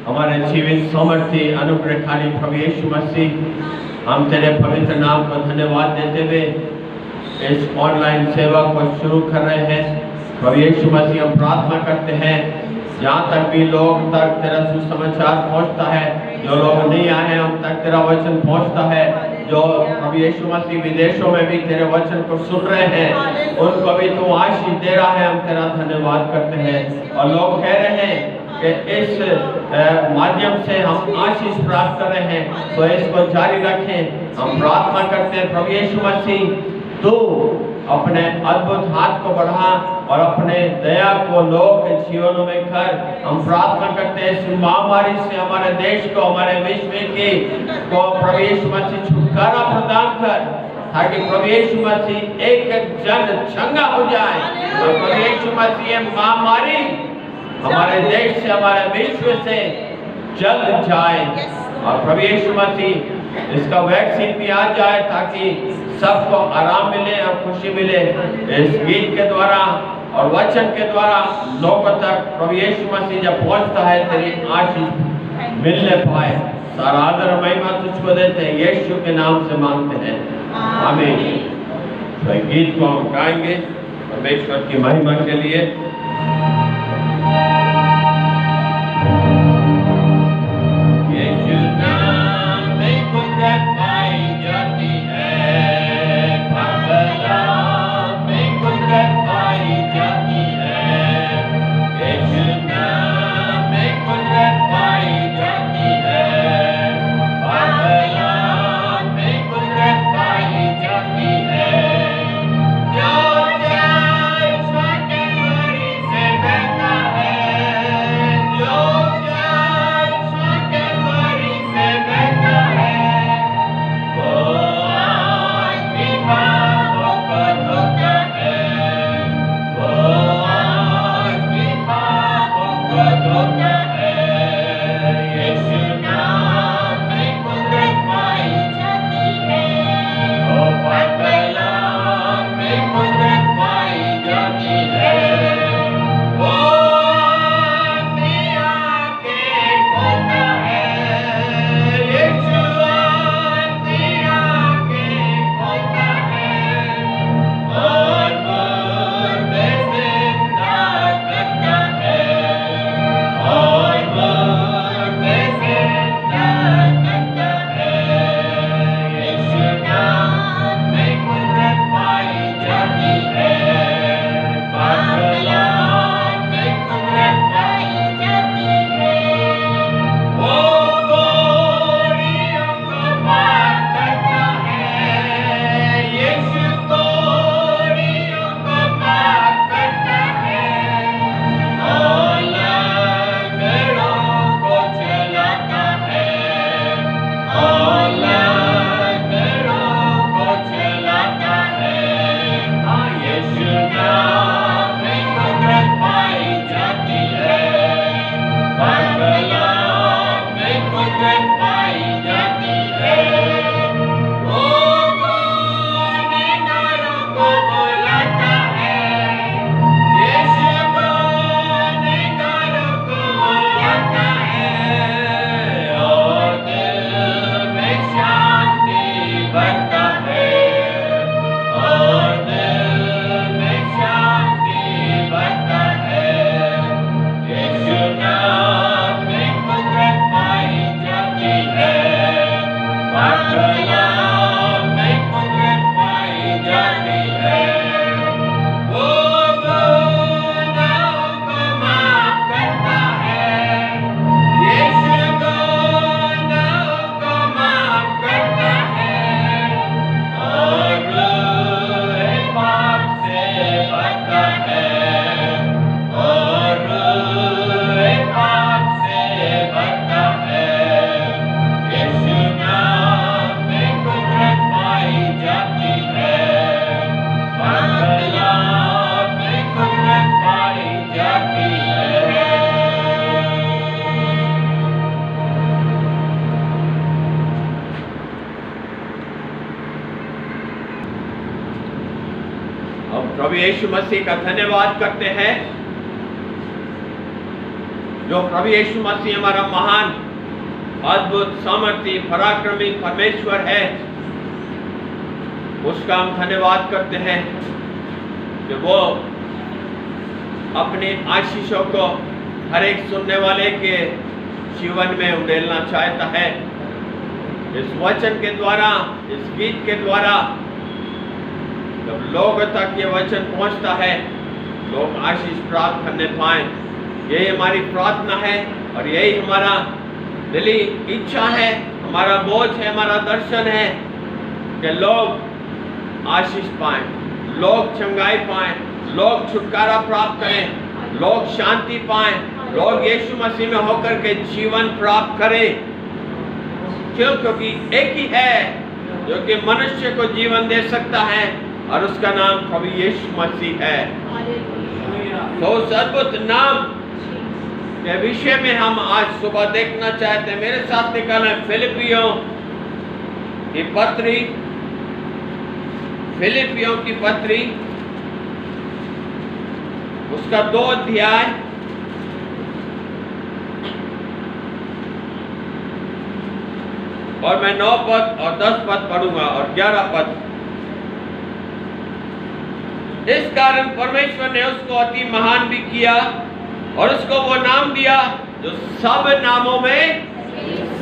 हमारे जीवन सामर्थ्य अनुग्रहकारी प्रभु यीशु मसीह, हम तेरे पवित्र नाम को धन्यवाद देते हुए इस ऑनलाइन सेवा को शुरू कर रहे हैं। प्रभु यीशु मसीह, हम प्रार्थना करते हैं जहाँ तक भी लोग तक तेरा सुसमाचार पहुँचता है, जो लोग नहीं आए हैं उन तक तेरा वचन पहुँचता है, जो प्रभु यीशु मसीह विदेशों में भी तेरे वचन को सुन रहे हैं उनको भी तू आशीष दे रहा है। हम तेरा धन्यवाद करते हैं और लोग कह रहे हैं कि इस माध्यम से हम आशीष प्राप्त कर रहे हैं, तो इसको जारी रखें। हम प्रार्थना करते हैं प्रभु यीशु मसीह, तू अपने अद्भुत हाथ को बढ़ा और अपने दया को लोगों के जीवनों में कर। हम प्रार्थना करते हैं इस महामारी से हमारे देश को, हमारे विश्व के को प्रभु यीशु मसीह छुटकारा प्रदान कर, ताकि प्रभु यीशु मसीह एक एक जन चंगा हो जाए और प्रभु यीशु मसीह महामारी हमारे देश से, हमारे विश्व से जल जाए और प्रभु यीशु मसीह इसका वैक्सीन भी आ जाए ताकि सबको आराम मिले और खुशी मिले। इस गीत के द्वारा और वचन के द्वारा लोगों तक प्रभु यीशु मसीह जब पहुंचता है तेरी आशीष मिलने पाए। सारा आदर महिमा तुझको देते हैं, यीशु के नाम से मांगते हैं, आमीन। तो गीत को हम गाएंगे परमेश्वर की महिमा के लिए। प्रभु यीशु मसीह का धन्यवाद करते हैं। जो प्रभु यीशु मसीह हमारा महान, अद्भुत, सामर्थी, पराक्रमी परमेश्वर है, उसका हम धन्यवाद करते हैं कि वो अपने आशीषों को हर एक सुनने वाले के जीवन में उड़ेलना चाहता है। इस वचन के द्वारा, इस गीत के द्वारा जब लोगों तक ये वचन पहुंचता है, लोग आशीष प्राप्त करने पाए। यही हमारी प्रार्थना है और यही हमारा दिली इच्छा है, हमारा बोझ है, हमारा दर्शन है कि लोग आशीष पाएं, लोग चंगाई पाएं, लोग छुटकारा प्राप्त करें, लोग शांति पाएं, लोग यीशु मसीह में होकर के जीवन प्राप्त करें। क्यों? क्योंकि एक ही है जो कि मनुष्य को जीवन दे सकता है और उसका नाम प्रभु यीशु मसीह है। तो उस अद्भुत नाम के विषय में हम आज सुबह देखना चाहते हैं। मेरे साथ निकालें फिलिपियों की पत्री, फिलिपियों की पत्री, उसका 2 अध्याय और मैं 9 पद और 10 पद पढ़ूंगा और 11 पद। इस कारण परमेश्वर ने उसको अति महान भी किया और उसको वो नाम दिया जो सब नामों में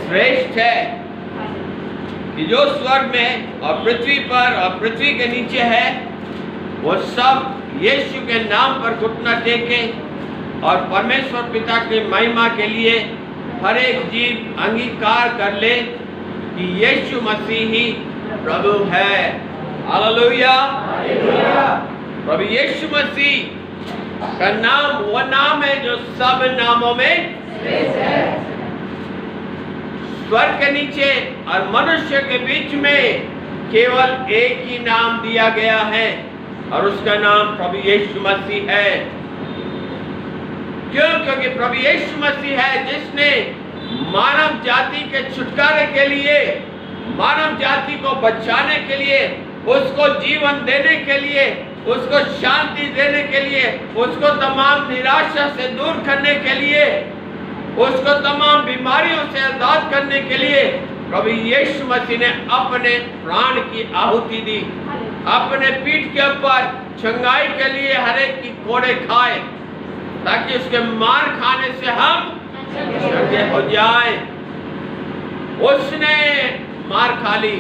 श्रेष्ठ है, कि जो स्वर्ग में और पृथ्वी पर और पृथ्वी के नीचे है, वो सब यीशु के नाम पर घुटना टेके और परमेश्वर पिता की महिमा के लिए हर एक जीव अंगीकार कर ले कि यीशु मसीह ही प्रभु है। हालेलुया। प्रभु यीशु मसीह का नाम वो नाम है जो सब नामों में श्रेष्ठ है। स्वर्ग के नीचे और मनुष्य के बीच में केवल एक ही नाम दिया गया है और उसका नाम प्रभु यीशु मसीह है। क्यों? क्योंकि प्रभु यीशु मसीह है जिसने मानव जाति के छुटकारे के लिए, मानव जाति को बचाने के लिए, उसको जीवन देने के लिए, उसको शांति देने के लिए, उसको तमाम निराशा से दूर करने के लिए, उसको तमाम बीमारियों से आजाद करने के लिए प्रभु यीशु मसीह ने अपने प्राण की आहुति दी। अपने पीठ के ऊपर चंगाई के लिए हर एक की कोड़े खाए ताकि उसके मार खाने से हम चंगे हो जाए। उसने मार खा ली,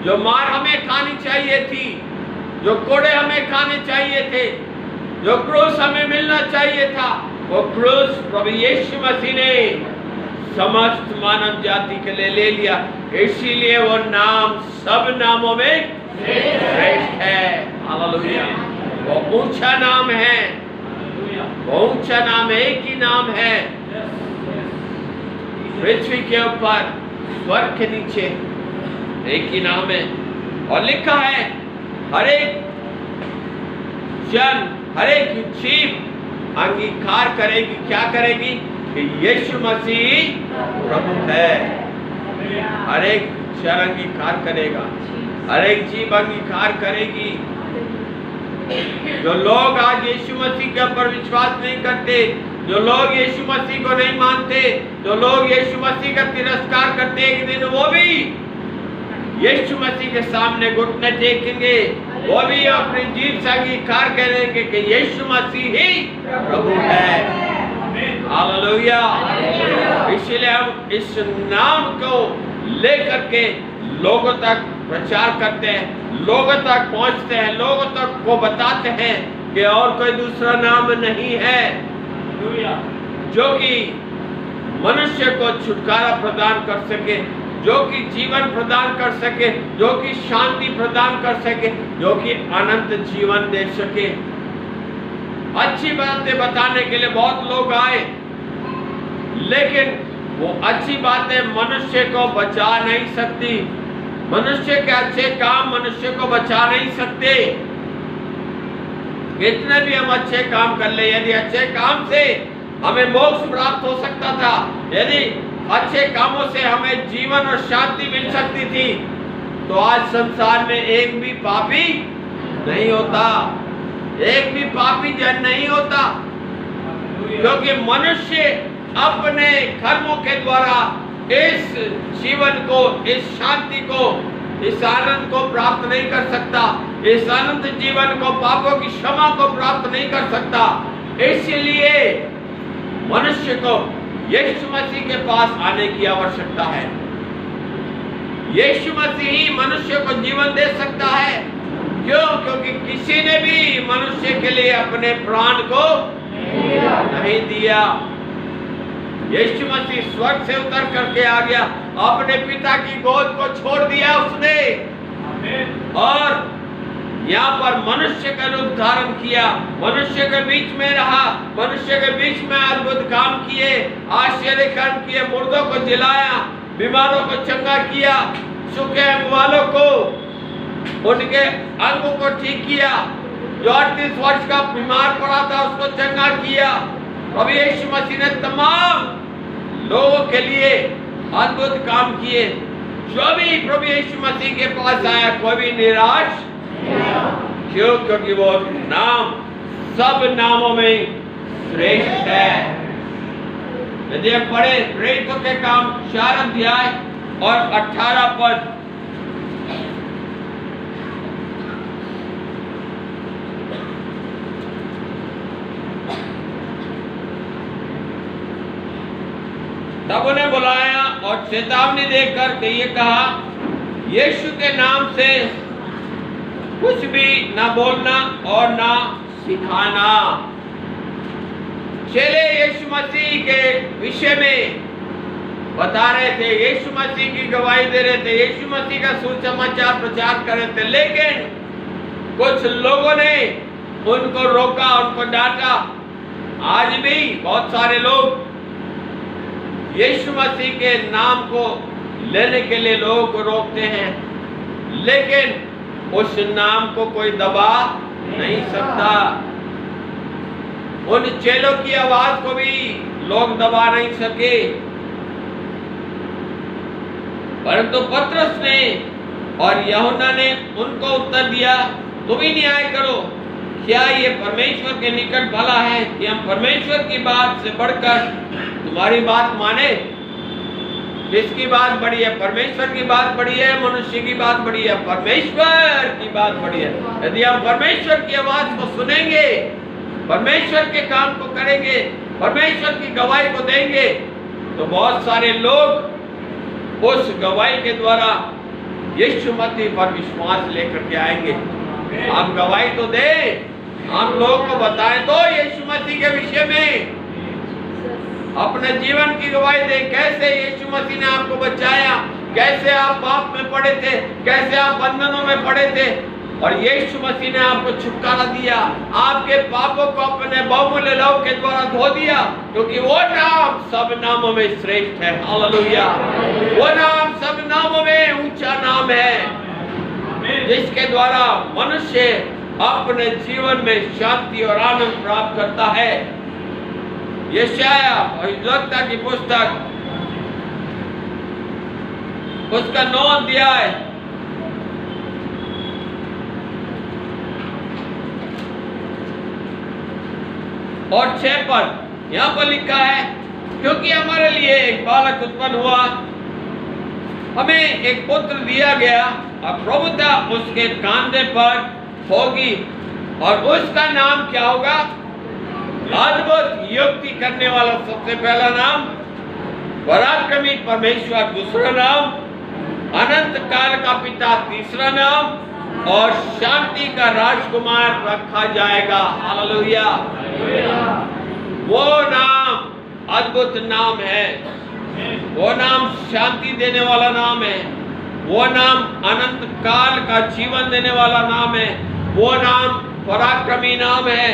जो मार हमें खानी चाहिए थी, जो कोड़े हमें खाने चाहिए थे, जो क्रूस हमें मिलना चाहिए था, वो क्रूस प्रभु यीशु मसीह ने समस्त मानव जाति के लिए ले लिया। इसीलिए वो नाम सब नामों में श्रेष्ठ है। हालेलुया। वो ऊंचा नाम है, वो ऊंचा नाम एक ही नाम है। पृथ्वी के ऊपर, स्वर्ग के नीचे एक ही नाम है और लिखा है हर एक जन, हर एक जीव अंगीकार करेगी। क्या करेगी? कि यीशु मसीह प्रभु है। हर एक जन अंगीकार करेगा, हर एक जीव अंगीकार करेगी। जो लोग आज यीशु मसीह के ऊपर विश्वास नहीं करते, जो लोग यीशु मसीह को नहीं मानते, जो लोग यीशु मसीह का तिरस्कार करते, एक दिन वो भी यीशु मसीह के सामने घुटने टेकेंगे, वो भी अपनी जीभ से अंगीकार करेंगे कि यीशु मसीह ही प्रभु है। हालेलुया। इसलिए हम इस नाम को लेकर के लोगों तक प्रचार करते हैं, लोगों तक पहुंचते हैं, लोगों तक को बताते हैं कि और कोई दूसरा नाम नहीं है जो कि मनुष्य को छुटकारा प्रदान कर सके, जो कि जीवन प्रदान कर सके, जो कि शांति प्रदान कर सके, जो कि अनंत जीवन दे सके। अच्छी बातें बताने के लिए बहुत लोग आए, लेकिन वो अच्छी बातें मनुष्य को बचा नहीं सकती। मनुष्य के अच्छे काम मनुष्य को बचा नहीं सकते। कितने भी हम अच्छे काम कर ले, यदि अच्छे काम से हमें मोक्ष प्राप्त हो सकता था, यदि अच्छे कामों से हमें जीवन और शांति मिल सकती थी, तो आज संसार में एक भी पापी नहीं होता, एक भी पापी जन नहीं होता। क्योंकि मनुष्य अपने कर्मों के द्वारा इस जीवन को, इस शांति को, इस आनंद को प्राप्त नहीं कर सकता, इस अनंत जीवन को, पापों की क्षमा को प्राप्त नहीं कर सकता। इसलिए मनुष्य को यीशु मसीह के पास आने की आवश्यकता है। यीशु मसीह ही मनुष्य को जीवन दे सकता है। क्यों? क्योंकि किसी ने भी मनुष्य के लिए अपने प्राण को नहीं दिया। यीशु मसीह स्वर्ग से उतर करके आ गया, अपने पिता की गोद को छोड़ दिया उसने, और यहाँ पर मनुष्य का रूप धारण किया, मनुष्य के बीच में रहा, मनुष्य के बीच में अद्भुत काम किए, आश्चर्य काम किए, मुर्दों को जिलाया, बीमारों को चंगा किया, सूखे अंग वालों को उनके अंगों को ठीक किया, जो 38 वर्ष का बीमार पड़ा था उसको चंगा किया। प्रभु यीशु मसीह ने तमाम लोगों के लिए अद्भुत काम किए। जो भी प्रभु यीशु मसीह के पास आया कोई भी निराश क्यों? क्योंकि वो नाम सब नामों में श्रेष्ठ है। यदि हम पढ़े प्रेरितों के काम 4 अध्याय और 18 पद, तब उन्हें बुलाया और चेतावनी देकर के ये कहा, यीशु के नाम से कुछ भी ना बोलना और ना सिखाना। चेले यीशु मसीह के विषय में बता रहे थे, यीशु मसीह की गवाही दे रहे थे, यीशु मसीह का सुसमाचार प्रचार कर रहे थे, लेकिन कुछ लोगों ने उनको रोका, उनको डांटा। आज भी बहुत सारे लोग यीशु मसीह के नाम को लेने के लिए लोगों को रोकते हैं, लेकिन उस नाम को कोई दबा नहीं सकता। उन चेलों की आवाज को भी लोग दबा नहीं सके, परंतु पतरस ने और यूहन्ना ने उनको उत्तर दिया, तुम ही न्याय करो, क्या ये परमेश्वर के निकट भला है कि हम परमेश्वर की बात से बढ़कर तुम्हारी बात माने? किसकी बात बड़ी है? परमेश्वर की बात बड़ी है, मनुष्य की बात बड़ी है? परमेश्वर की बात बड़ी है। यदि हम परमेश्वर की आवाज को सुनेंगे, परमेश्वर के काम को करेंगे, परमेश्वर की गवाही को देंगे, तो बहुत सारे लोग उस गवाही के द्वारा यीशु मसीह पर विश्वास लेकर के आएंगे। आप गवाही तो दें, हम लोगों को बताएं तो यीशु मसीह के विषय में, अपने जीवन की गवाही दें, कैसे यीशु मसीह ने आपको बचाया, कैसे आप पाप में पड़े थे, कैसे आप बंधनों में पड़े थे, और यीशु मसीह ने आपको छुटकारा दिया, आपके पापों को अपने बहुमूल्य लहू के द्वारा धो दिया, क्योंकि वो नाम सब नामों में श्रेष्ठ है। हालेलुया! वो नाम सब नामों में ऊंचा नाम है, जिसके द्वारा मनुष्य अपने जीवन में शांति और आनंद प्राप्त करता है। यशाया भविष्यवक्ता की पुस्तक उसका 9 अध्याय और 6 पद, यहाँ पर लिखा है, क्योंकि हमारे लिए एक बालक उत्पन्न हुआ, हमें एक पुत्र दिया गया, और प्रभुता उसके कांधे पर होगी, और उसका नाम क्या होगा? अद्भुत युक्ति करने वाला सबसे पहला नाम, पराक्रमी परमेश्वर दूसरा नाम, अनंत काल का पिता तीसरा नाम, और शांति का राजकुमार रखा जाएगा। हालेलुया! वो नाम अद्भुत नाम है, वो नाम शांति देने वाला नाम है, वो नाम अनंत काल का जीवन देने वाला नाम है, वो नाम पराक्रमी नाम है,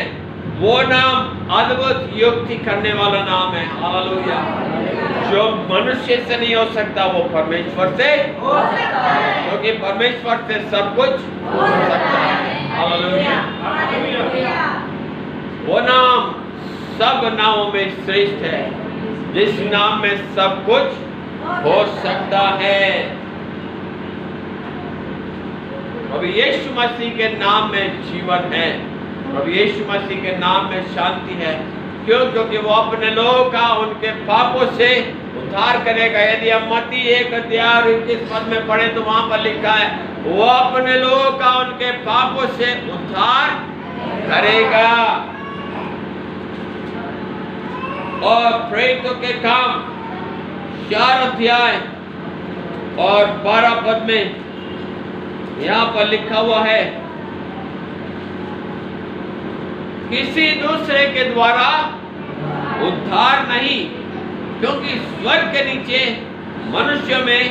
वो नाम अद्भुत युक्ति करने वाला नाम है। हालेलुया! जो मनुष्य से नहीं हो सकता वो परमेश्वर से हो सकता है, क्योंकि परमेश्वर से सब कुछ हो सकता है। हालेलुया! वो नाम सब नामों में श्रेष्ठ है, जिस नाम में सब कुछ हो सकता है। प्रभु यीशु मसीह के नाम में जीवन है, प्रभु यीशु मसीह के नाम में शांति है, क्यों? क्योंकि वो अपने लोगों का उनके पापों से उद्धार करेगा। यदि हम मत्ती 1:21 में पढ़े तो वहां पर लिखा है, वो अपने लोगों का उनके पापों से उद्धार करेगा। और प्रेरितों के काम 4 अध्याय और 12 पद में यहां पर लिखा हुआ है, किसी दूसरे के द्वारा उद्धार नहीं, क्योंकि स्वर्ग के नीचे मनुष्य में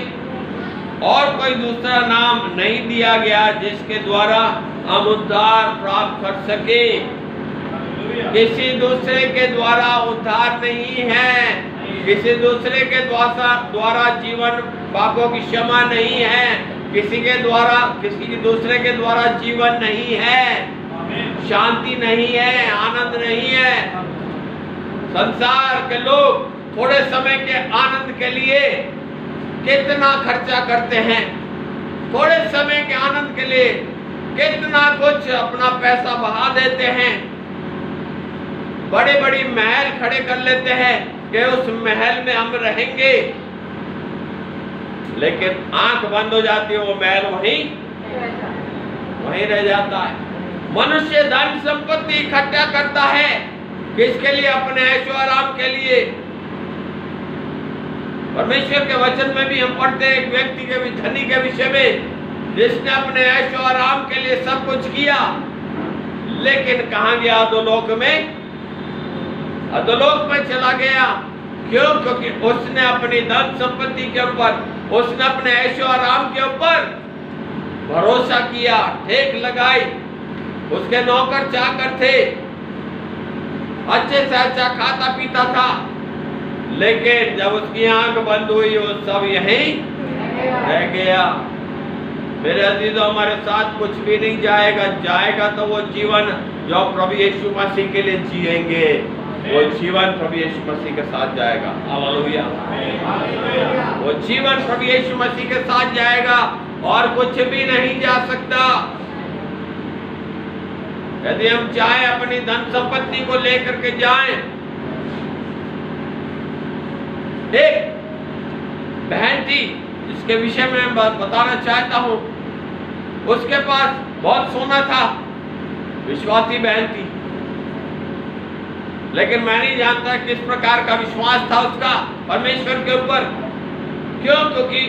और कोई दूसरा नाम नहीं दिया गया जिसके द्वारा हम उद्धार प्राप्त कर सके। किसी दूसरे के द्वारा उद्धार नहीं है, किसी दूसरे के द्वारा जीवन पापों की क्षमा नहीं है, किसी दूसरे के द्वारा जीवन नहीं है, शांति नहीं है, आनंद नहीं है। संसार के लोग थोड़े समय के आनंद के लिए कितना खर्चा करते हैं, थोड़े समय के आनंद के लिए कितना कुछ अपना पैसा बहा देते हैं, बड़े बड़ी महल खड़े कर लेते हैं कि उस महल में हम रहेंगे, लेकिन आंख बंद हो जाती है, वो महल वहीं रह जाता है। मनुष्य धन संपत्ति इकट्ठा करता है किसके लिए? अपने ऐशो आराम के लिए। परमेश्वर के वचन में भी हम पढ़ते हैं एक व्यक्ति के धनी के विषय में, जिसने अपने ऐशो आराम के लिए सब कुछ किया, लेकिन कहां गया? अधोलोक में चला गया। क्यों? क्योंकि उसने अपनी धन संपत्ति के ऊपर, उसने अपने ऐशो आराम के ऊपर भरोसा किया, ठेक लगाई। उसके नौकर चाकर थे, अच्छे से अच्छा खाता पीता था, लेकिन जब उसकी आंख बंद हुई वो सब यहीं रह गया। मेरे अजीजों, हमारे साथ कुछ भी नहीं जाएगा तो वो जीवन जो प्रभु यीशु मसीह के लिए जिएंगे, वो जीवन प्रभु यीशु मसीह के साथ जाएगा। हालेलुया। वो जीवन प्रभु यीशु मसीह के साथ जाएगा और कुछ भी नहीं जा सकता। यदि हम चाहे अपनी धन संपत्ति को लेकर के जाएं। एक बहन थी जिसके विषय में मैं बताना चाहता हूं, उसके पास बहुत सोना था, विश्वासी बहन थी, लेकिन मैं नहीं जानता किस प्रकार का विश्वास था उसका परमेश्वर के ऊपर। क्यों? क्योंकि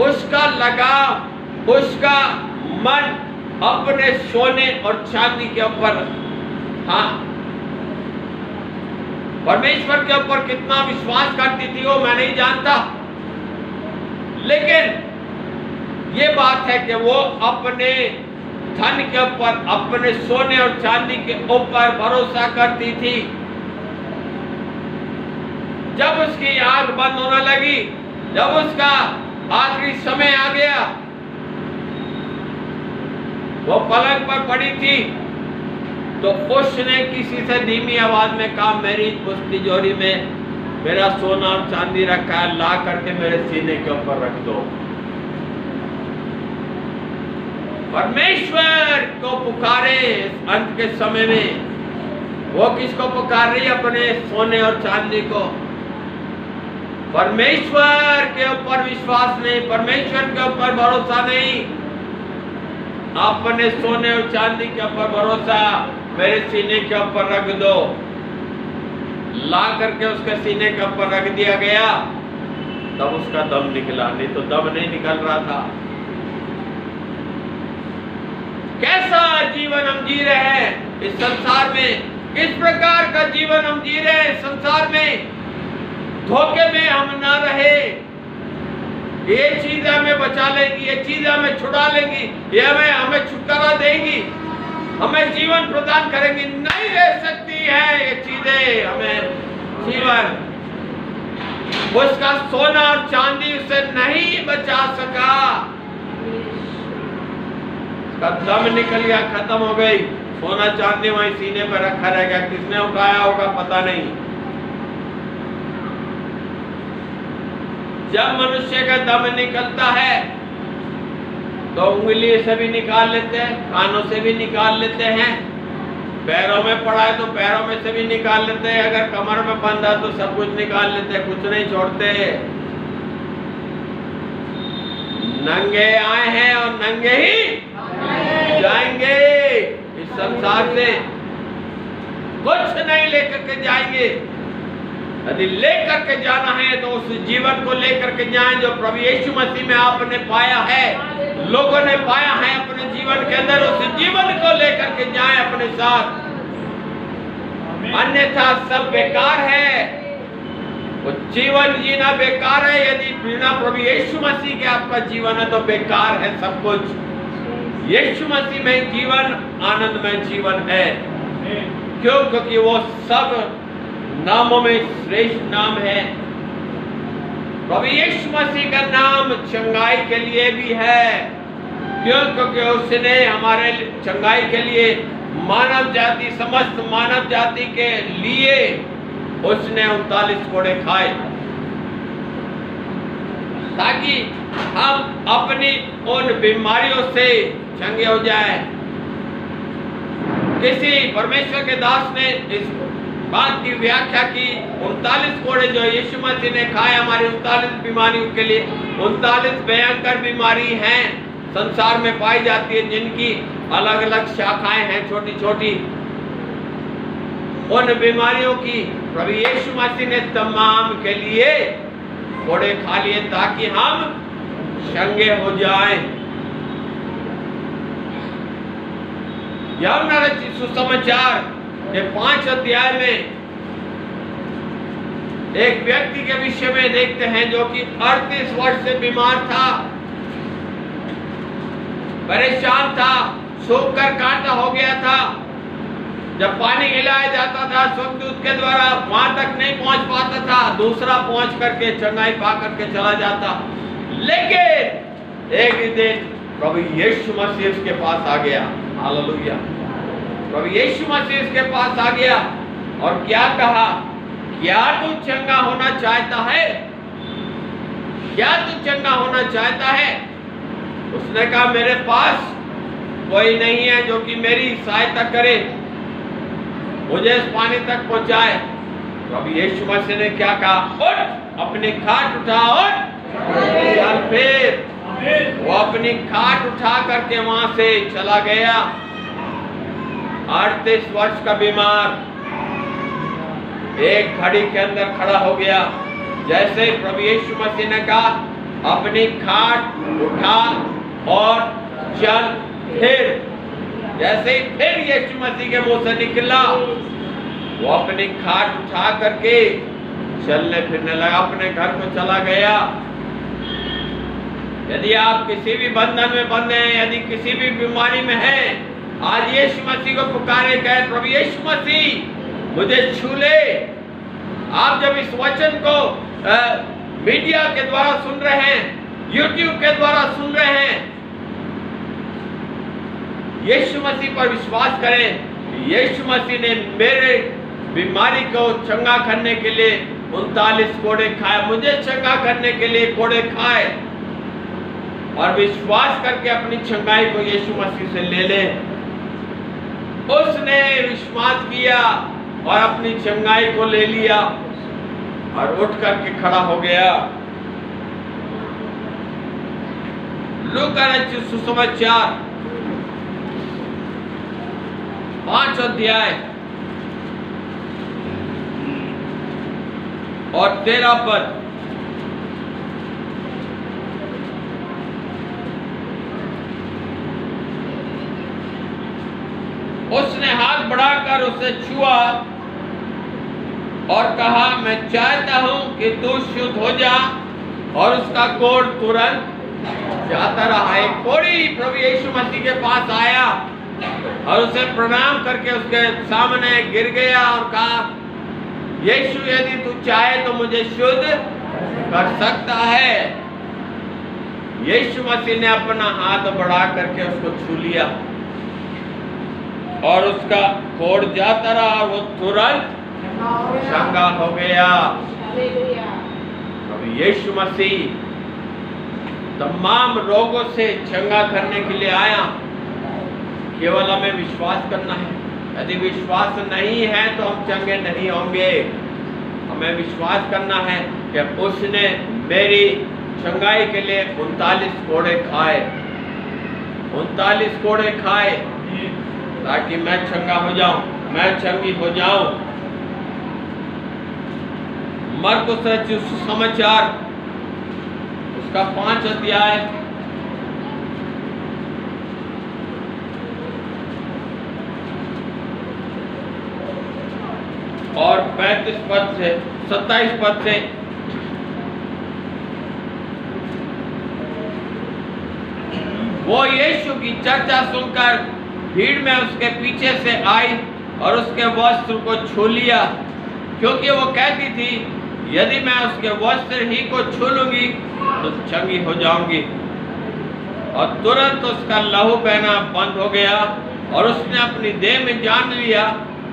उसका लगाव, उसका मन अपने सोने और चांदी के ऊपर। हाँ, परमेश्वर के ऊपर कितना विश्वास करती थी वो मैं नहीं जानता, लेकिन ये बात है कि वो अपने धन के ऊपर, अपने सोने और चांदी के ऊपर भरोसा करती थी। जब उसकी आंख बंद होने लगी, जब उसका आखिरी समय आ गया, वो पलंग पर पड़ी थी, तो उसने किसी से धीमी आवाज में कहा, मेरी उस तिजोरी में मेरा सोना और चांदी रखा है, ला करके मेरे सीने के ऊपर रख दो। परमेश्वर को पुकारे अंत के समय में। वो किसको पुकार रही? अपने सोने और चांदी को। परमेश्वर के ऊपर विश्वास नहीं, परमेश्वर के ऊपर भरोसा नहीं, अपने सोने और चांदी के ऊपर भरोसा मेरे सीने के ऊपर रख दो। ला करके उसके सीने के ऊपर रख दिया गया, तब उसका दम निकला, नहीं तो दम नहीं निकल रहा था। कैसा जीवन हम जी रहे हैं इस संसार में, किस प्रकार का जीवन हम जी रहे हैं संसार में। धोखे में हम ना रहे, ये चीज हमें बचा लेगी, ये चीज हमें छुड़ा लेगी, ये हमें छुटकारा देगी, हमें जीवन प्रदान करेंगी। नहीं रह सकती है ये चीजें हमें जीवन। उसका सोना और चांदी उसे नहीं बचा सका, उसका दम निकल गया, खत्म हो गई। सोना चांदी वहीं सीने पर रखा रह गया, किसने उठाया होगा पता नहीं। जब मनुष्य का दम निकलता है तो उंगली से भी निकाल लेते हैं, कानों से भी निकाल लेते हैं, पैरों में पड़ा है तो पैरों में से भी निकाल लेते हैं, अगर कमर में बंधा तो सब कुछ निकाल लेते हैं, कुछ नहीं छोड़ते। नंगे आए हैं और नंगे ही जाएंगे। इस संसार से कुछ नहीं लेकर के जाएंगे। यदि लेकर के जाना है तो उस जीवन को लेकर के जाएं जो प्रभु यीशु मसीह में आपने पाया है, लोगों ने पाया है अपने जीवन के अंदर। उस जीवन को लेकर के जाएं अपने साथ, अन्यथा सब बेकार है। वो जीवन जीना बेकार है। यदि बिना प्रभु यीशु मसीह के आपका जीवन है तो बेकार है सब कुछ। यीशु मसीह में जीवन आनंदमय जीवन है। क्यों? क्योंकि वो सब नामों में श्रेष्ठ नाम है। प्रभु यीशु मसीह का नाम चंगाई के लिए भी है। क्यों? क्योंकि उसने हमारे चंगाई के लिए मानव जाति, समस्त मानव जाति के लिए उसने 39 कोड़े खाए, ताकि हम अपनी उन बीमारियों से चंगे हो जाए। किसी परमेश्वर के दास ने इस बात की व्याख्या की, 39 कोड़े जो यीशु मसीह ने खाए हमारी 39 बीमारियों के लिए। 39 भयंकर बीमारी हैं संसार में पाई जाती है, जिनकी अलग अलग शाखाएं हैं छोटी छोटी। उन बीमारियों की प्रभु यीशु मसीह ने तमाम के लिए कोड़े खा लिए ताकि हम चंगे हो जाएं। यूहन्ना रचित सुसमाचार के 5 अध्याय में एक व्यक्ति के विषय में देखते हैं जो कि 38 वर्ष से बीमार था, परेशान था, सूख कर कांटा हो गया था। जब पानी हिलाया जाता था स्वर्गदूत के द्वारा वहां तक नहीं पहुंच पाता था, दूसरा पहुंच करके चंगाई पा करके चला जाता। लेकिन एक दिन प्रभु यीशु मसीह उसके पास आ गया। हालेलुया। प्रभु यीशु मसीह उसके पास आ गया और क्या कहा? क्या तू चंगा होना चाहता है? क्या तू चंगा होना चाहता है? उसने कहा मेरे पास कोई नहीं है जो कि मेरी सहायता करे, मुझे इस पानी तक पहुंचाए। प्रभु यीशु मसीह ने क्या कहा? उठ, अपनी खाट उठा और चल। फिर वो अपनी खाट उठा करके वहां से चला गया। 38 वर्ष का बीमार एक घड़ी के अंदर खड़ा हो गया। जैसे ही प्रभु यीशु मसीह ने कहा अपनी खाट उठा और चल, फिर जैसे ही फिर यीशु मसीह के मुंह से निकला, वो अपनी खाट उठा करके चलने फिरने लगा, अपने घर को चला गया। यदि आप किसी भी बंधन में बंधे हैं, यदि किसी भी बीमारी में हैं, आज यीशु मसीह को पुकारे, कहे प्रभु यीशु मसीह मुझे छू ले। आप जब इस वचन को मीडिया के द्वारा सुन रहे हैं, यूट्यूब के द्वारा सुन रहे हैं, यीशु मसीह पर विश्वास करें। यीशु मसीह ने मेरे बीमारी को चंगा करने के लिए 39 कोड़े खाए, मुझे चंगा करने के लिए कोड़े खाए, और विश्वास करके अपनी चंगाई को यीशु मसीह से ले ले। उसने विश्वास किया और अपनी चंगाई को ले लिया और उठ करके खड़ा हो गया। लूका रचित सुसमाचार 5 अध्याय और 13 पद। उसने हाथ बढ़ाकर उसे छुआ और कहा मैं चाहता हूं कि तू शुद्ध हो जा, और उसका कोढ़ तुरंत जाता रहा। एक कोढ़ी प्रभु यीशु मसीह के पास आया और उसे प्रणाम करके उसके सामने गिर गया और कहा यीशु यदि तू चाहे तो मुझे शुद्ध कर सकता है। यीशु मसीह ने अपना हाथ बढ़ा करके उसको छू लिया और उसका कोढ़ जाता रहा, वो तुरंत चंगा हो गया। प्रभु यीशु मसीह तमाम रोगों से चंगा करने के लिए आया। केवल हमें विश्वास करना है। यदि विश्वास नहीं है तो हम चंगे नहीं होंगे। हमें विश्वास करना है कि उसने मेरी चंगाई के लिए 39 कोड़े खाए, 39 कोड़े खाए ताकि मैं चंगा हो जाऊं, मैं चंगी हो जाऊं। मरकुस रचित सुसमाचार उसका 5 अध्याय और 35 पद से 27 पद से वो यीशु की चर्चा सुनकर भीड़ में उसके पीछे से आई और उसके वस्त्र को छू लिया, क्योंकि वो कहती थी यदि मैं उसके वस्त्र ही को छू लूंगी तो चंगी हो जाऊंगी। और तुरंत उसका लहू बहना बंद हो गया और उसने अपनी देह में जान लिया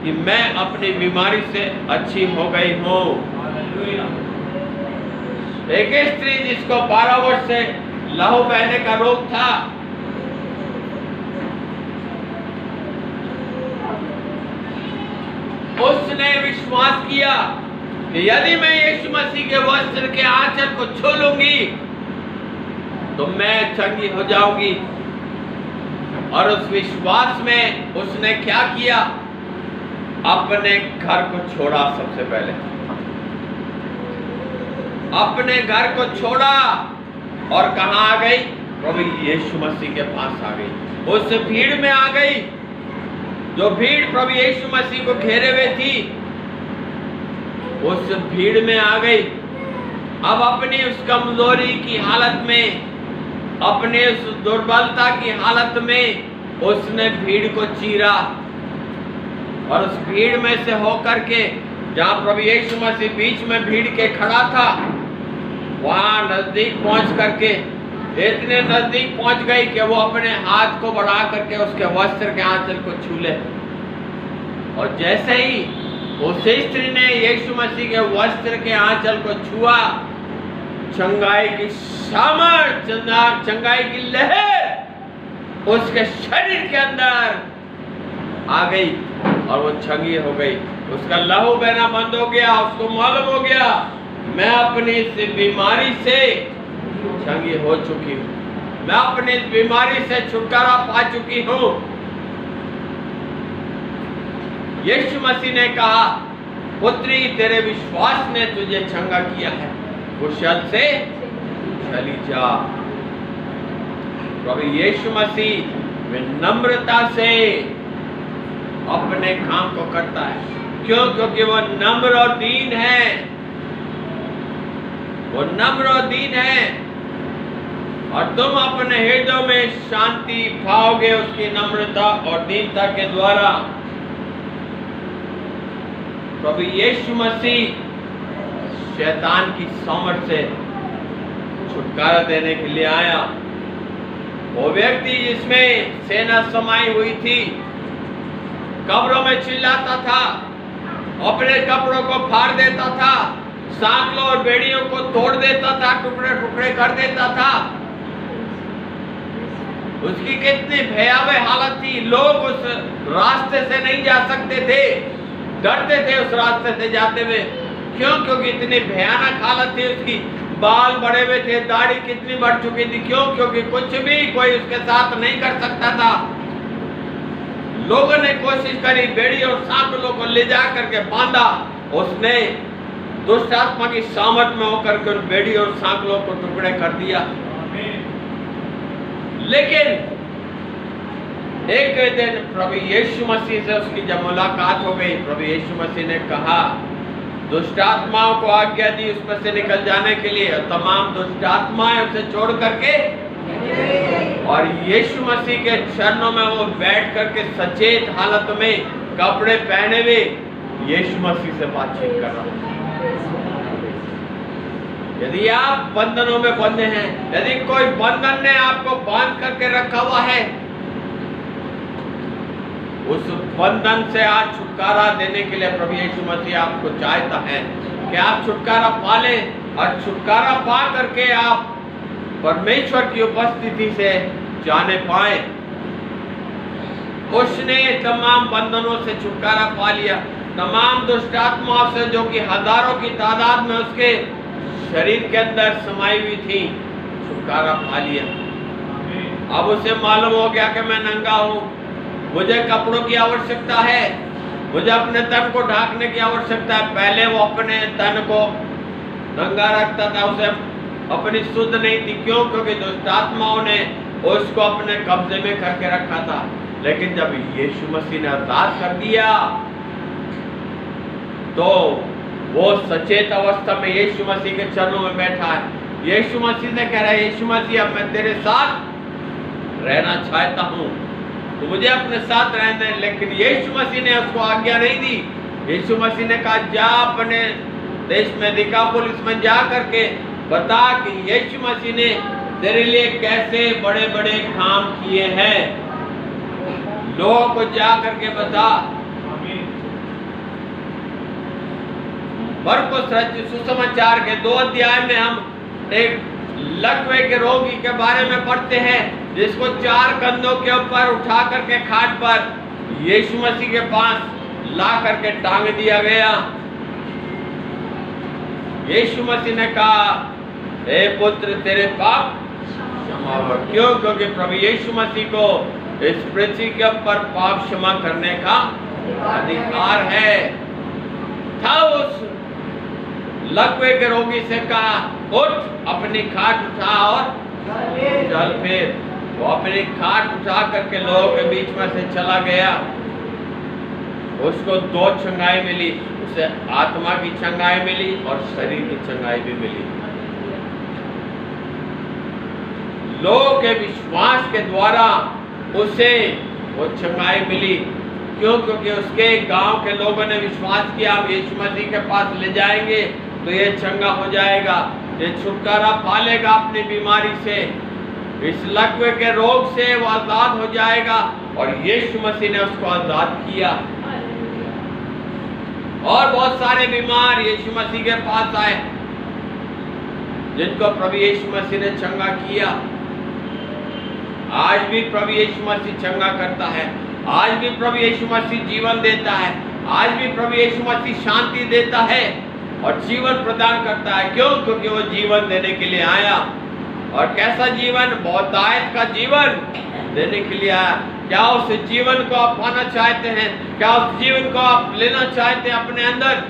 कि मैं अपनी बीमारी से अच्छी हो गई हूँ। एक स्त्री जिसको 12 वर्ष से लहू बहने का रोग था, उसने विश्वास किया कि यदि मैं यीशु मसीह के वस्त्र के आंचल को छू लूंगी तो मैं चंगी हो जाऊंगी। और उस विश्वास में उसने क्या किया? अपने घर को छोड़ा। सबसे पहले अपने घर को छोड़ा और कहां आ गई? प्रभु यीशु मसीह के पास आ गई। उस भीड़ में आ गई जो भीड़ प्रभु यीशु मसीह को घेरे हुए थी, उस भीड़ में आ गई। अब अपनी उस कमजोरी की हालत में, अपने उस दुर्बलता की हालत में उसने भीड़ को चीरा और उस भीड़ में से होकर के जहां प्रभु यीशु मसीह बीच में भीड़ के खड़ा था, वहां नजदीक पहुंच करके इतने नजदीक पहुंच गई कि वो अपने हाथ को बढ़ा करके उसके वस्त्र के आंचल को छू ले। और जैसे ही उस स्त्री ने यीशु मसीह के वस्त्र के आंचल को छुआ, चंगाई की सामर्थ, चंगाई की लहर उसके शरीर के अंदर आ गई और वो चंगी हो गई। उसका लहू बहना बंद हो गया। उसको मालूम हो गया मैं अपनी इस बीमारी से चंगी हो चुकी हूँ, मैं अपनी इस बीमारी से छुटकारा पा चुकी हूँ। यीशु मसीह ने कहा, पुत्री तेरे विश्वास ने तुझे चंगा किया है, कुशल से चली जा। प्रभु यीशु मसीह विनम्रता से अपने काम को करता है। क्यों? क्योंकि वो नम्र और दीन है। वो नम्र और दीन है और तुम अपने हृदय में शांति पाओगे उसकी नम्रता और दीनता के द्वारा। प्रभु यीशु मसीह शैतान की सामर्थ से छुटकारा देने के लिए आया। वो व्यक्ति जिसमें सेना समाई हुई थी, कब्रों में चिल्लाता था, अपने कपड़ों को फाड़ देता था, सांकलों और बेड़ियों को तोड़ देता था, टुकड़े टुकड़े कर देता था। उसकी कितनी भयावह हालत थी। लोग उस रास्ते से नहीं जा सकते थे, डरते थे उस रास्ते से जाते हुए। क्यों? क्योंकि इतनी भयानक हालत थी उसकी। बाल बड़े हुए थे, दाढ़ी कितनी बढ़ चुकी थी। क्यों? क्योंकि कुछ भी कोई उसके साथ नहीं कर सकता था। लोगों ने कोशिश करी, बेड़ी और सांकलों को ले जा करके बांधा। उसने दुष्ट आत्मा की सामर्थ में होकर के बेड़ी और सांकलों को टुकड़े कर दिया। लेकिन एक दिन प्रभु यीशु मसीह से उसकी जब मुलाकात हो गई, प्रभु यीशु मसीह ने कहा, दुष्ट आत्माओं को आज्ञा दी उसमें से निकल जाने के लिए। तमाम दुष्ट आत्माएं उसे छोड़ करके और यीशु मसीह के चरणों में वो बैठ करके सचेत हालत में कपड़े पहने हुए यीशु मसीह से बातचीत कर रहा है। यदि आप बंधनों में बंधे हैं, यदि कोई बंधन ने आपको बांध करके रखा हुआ है, उस बंधन से आज छुटकारा देने के लिए प्रभु यीशु मसीह आपको चाहता है कि आप छुटकारा पा लें और छुटकारा पा करके आप परमेश्वर की उपस्थिति से जाने पाए। उसने तमाम बंधनों से छुटकारा पा लिया, तमाम दुष्ट आत्माओं से जो कि हजारों की तादाद में उसके शरीर के अंदर समाई हुई थी, छुटकारा पा लिया। अब उसे मालूम हो गया कि मैं नंगा हूं, मुझे कपड़ों की आवश्यकता है, मुझे अपने तन को ढांकने की आवश्यकता है। पहले वो अपने तन को नंगा रखता था, उसे अपनी सुध नहीं थी। क्यों? क्योंकि दुष्ट आत्माओं ने उसको अपने कब्जे में करके रखा था। लेकिन जब यीशु मसीह ने आजाद कर दिया तो वो सचेत अवस्था में यीशु मसीह के चरणों में बैठा है। यीशु मसीह से कह रहा है, यीशु मसीह अब मैं तेरे साथ रहना चाहता हूं, तो मुझे अपने साथ रहने। लेकिन यीशु मसीह ने उसको आज्ञा नहीं दी। यीशु मसीह ने कहा, जा अपने देश में दिकापुलिस में जा करके बता कि यीशु मसीह ने तेरे लिए कैसे बड़े बड़े काम किए हैं, लोगों को जा करके बता। मरकुस रचित सुसमाचार के 2 अध्याय में हम एक लकवे के रोगी के बारे में पढ़ते हैं, जिसको 4 कंधों के ऊपर उठा करके खाट पर यीशु मसीह के पास ला करके टांग दिया गया। यीशु मसीह ने कहा, हे पुत्र तेरे पाप क्षमा हो। क्यों? क्योंकि प्रभु यीशु मसीह को इस पृथ्वी के ऊपर पाप क्षमा करने का अधिकार है। था उस लकवे के रोगी से कहा, उठ अपनी खाट उठा और चल फिर। वो अपनी खाट उठा करके लोगों के बीच में से चला गया। उसको 2 चंगाई मिली, उसे आत्मा की चंगाई मिली और शरीर की चंगाई भी मिली। लोगों के विश्वास के द्वारा उसे वो चंगाई मिली। क्यों? क्योंकि उसके गांव के लोगों ने विश्वास किया, हम यीशु मसीह के पास ले जाएंगे तो ये चंगा हो जाएगा, ये छुटकारा पा लेगा अपनी बीमारी से, इस लकवे के रोग से वो आजाद हो जाएगा। और यीशु मसीह ने उसको आजाद किया। और बहुत सारे बीमार यीशु मसीह के पास आए, जिनको प्रभु यीशु मसीह ने चंगा किया। आज भी प्रभु यीशु मसीह चंगा करता है, आज भी प्रभु यीशु मसीह जीवन देता है, आज भी प्रभु यीशु मसीह शांति देता है और जीवन प्रदान करता है। क्यों? क्योंकि वो जीवन देने के लिए आया। और कैसा जीवन? बहुतायत का जीवन देने के लिए आया। क्या उस जीवन को आप पाना चाहते हैं? क्या उस जीवन को आप लेना चाहते हैं अपने अंदर?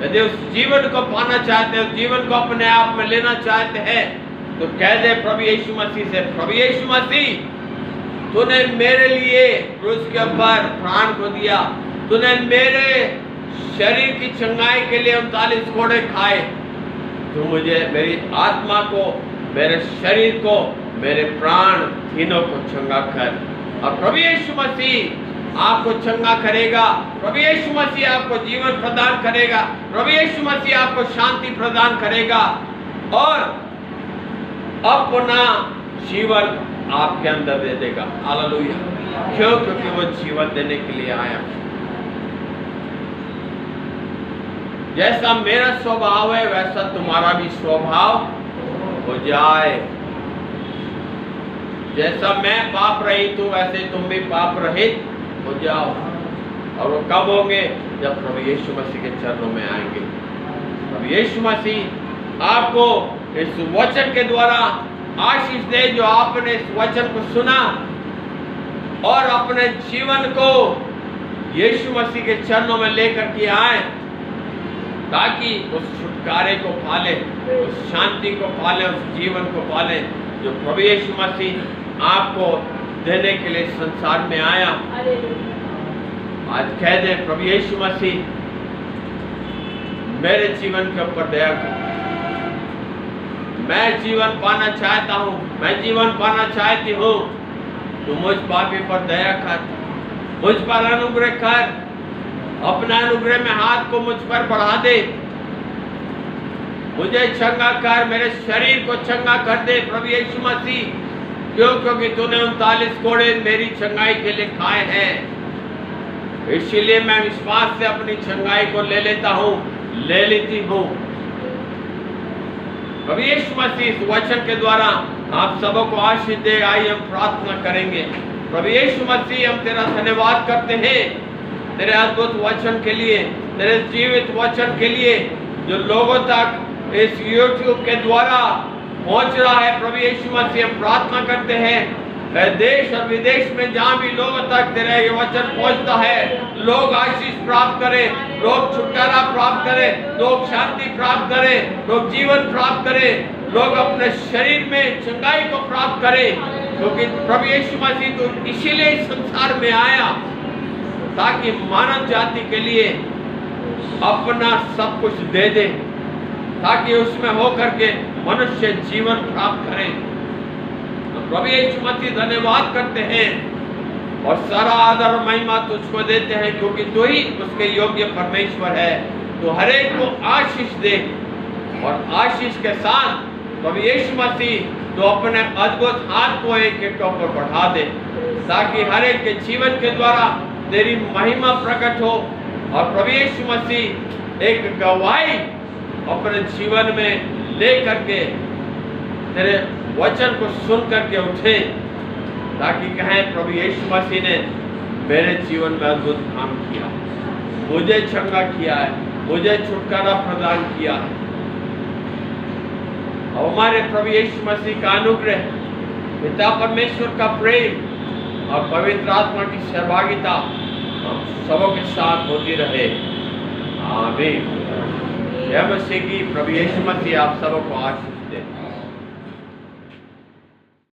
यदि उस जीवन को पाना चाहते हैं, उस जीवन को अपने आप में लेना चाहते हैं, तो कह दे प्रभु यीशु मसीह से, प्रभु यीशु मसीह तूने मेरे लिए क्रूस के ऊपर प्राण को दिया, तूने मेरे शरीर की चंगाई के लिए 39 कोड़े खाए, तू मुझे, मेरी आत्मा को, मेरे शरीर को, मेरे प्राण तीनों को चंगा कर। और प्रभु यीशु मसीह आपको चंगा करेगा, प्रभु यीशु मसीह आपको जीवन प्रदान करेगा, प्रभु यीशु मसीह आपको शांति प्रदान करेगा और अपना जीवन आपके अंदर दे देगा। हालेलुया। क्यों? क्योंकि वो जीवन देने के लिए आया। जैसा मेरा स्वभाव है वैसा तुम्हारा भी स्वभाव हो जाए। जैसा मैं पाप रहित हूं वैसे तुम भी पाप रहित हो जाओ। और वो कब होंगे? जब प्रभु यीशु मसीह के चरणों में आएंगे। प्रभु यीशु मसीह आपको इस वचन के द्वारा आशीष दे, जो आपने इस वचन को सुना और अपने जीवन को यीशु मसीह के चरणों में लेकर के आए, ताकि उस छुटकारे को पाले, उस शांति को पाले, उस जीवन को पाले जो प्रभु यीशु मसीह आपको देने के लिए संसार में आया। आज कह दे, प्रभु यीशु मसीह मेरे जीवन के ऊपर दया कर। मैं जीवन पाना चाहता हूँ, मैं जीवन पाना चाहती हूँ, तू मुझ पापी पर दया कर, मुझ पर अनुग्रह कर, अपना अनुग्रह में हाथ को मुझ पर बढ़ा दे, मुझे चंगा कर, मेरे शरीर को चंगा कर दे प्रभु यीशु मसीह। क्यों? क्योंकि तूने 39 कोड़े मेरी चंगाई के लिए खाए हैं। इसलिए मैं विश्वास से अपनी चंगाई को ले लेता हूँ, ले लेती हूँ। प्रभु यीशु मसीह इस वचन के द्वारा आप सबों को आशीष दे। आइए हम प्रार्थना करेंगे। प्रभु यीशु मसीह, हम तेरा धन्यवाद करते हैं तेरे अद्भुत वचन के लिए, तेरे जीवित वचन के लिए जो लोगों तक इस YouTube के द्वारा पहुंच रहा है। प्रभु यीशु मसीह, हम प्रार्थना करते हैं देश और विदेश में जहाँ भी लोगों तक तेरा ये वचन पहुंचता है, लोग आशीष प्राप्त करें, लोग छुटकारा प्राप्त करें, लोग शांति प्राप्त करें, लोग जीवन प्राप्त करें, लोग अपने शरीर में चंगाई को प्राप्त करें। क्योंकि प्रभु यीशु मसीह तो इसीलिए इस संसार में आया ताकि मानव जाति के लिए अपना सब कुछ दे दे, ताकि उसमें होकर के मनुष्य जीवन प्राप्त करें। तो प्रभु यीशु मसीह धन्यवाद करते हैं और सारा आदर और महिमा तुझको देते हैं, क्योंकि तू ही उसके योग्य परमेश्वर है। तो हर एक को आशीष दे और आशीष के साथ प्रभु यीशु मसीह तो अपने अद्भुत हाथ को एक एक ऊपर बढ़ा दे, ताकि हर एक के जीवन के द्वारा तेरी महिमा प्रकट हो और प्रभु यीशु मसीह एक गवाही अपने जीवन में ले करके तेरे वचन को सुन करके उठे, ताकि कहें प्रभु यीशु मसीह ने मेरे जीवन में अद्भुत काम किया, मुझे चंगा किया है, मुझे छुटकारा प्रदान किया है। और हमारे प्रभु यीशु मसीह का अनुग्रह, पिता परमेश्वर का प्रेम और पवित्र आत्मा की सहभागिता हम सबों के साथ होती रहे। आमीन। जय मसीह की। प्रभु यीशु मसीह आप सबों को आशीष